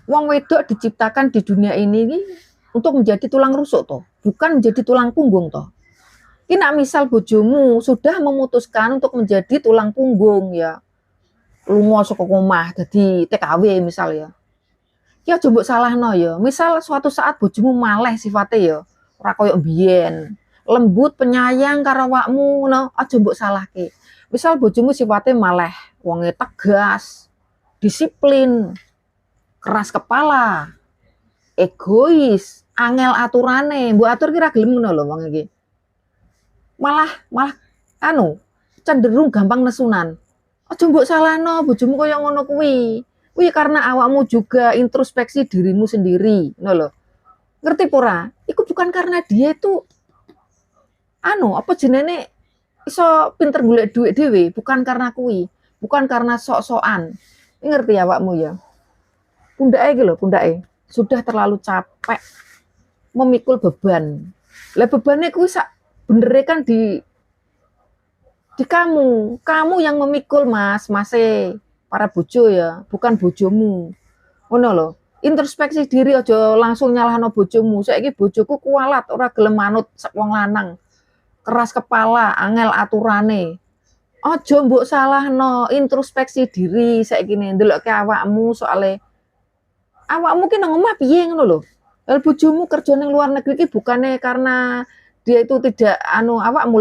Wong wedok diciptakan di dunia ini untuk menjadi tulang rusuk toh, bukan menjadi tulang punggung toh. Ki nak misal bojomu sudah memutuskan untuk menjadi tulang punggung ya, lunga saka omah dadi TKW misal ya. Ya aja mbok salahno ya. Misal suatu saat bojomu maleh sifate ya, ora koyo mbiyen. Lembut, penyayang karo awakmu ngono, aja mbok salahke. Misal bojomu sifate maleh, wonge tegas, disiplin, keras kepala, egois, angel aturane, mbok atur ki ra gelem ngono lho wong iki. Malah malah anu, cenderung gampang nesunan. Aja mbok salahno bojomu kaya ngono kuwi. Kuwi karena awakmu juga introspeksi dirimu sendiri, ngono lho. Ngerti apa ora? Iku bukan karena dia itu anu, apa jenenge iso pinter golek duit dhewe, bukan karena kuwi, bukan karena sok-sokan. Ngerti awakmu ya? Pundake iki lho, pundake sudah terlalu capek memikul beban. Lah bebannya kuwi sak benere kan di kamu. Kamu yang memikul Mas, Mase, para bojo ya, bukan bojomu. Ngono lho. Introspeksi diri aja langsung nyalahno bojomu. Saiki bojoku kualat ora gelem manut wong lanang. Keras kepala, angel aturane. Aja mbok salahno, introspeksi diri saiki ndelokke awakmu soale awakmu ki nang omah piye ngono lho. Bojomu kerja ning luar negeri ki bukane karena dia itu tidak anu awakmu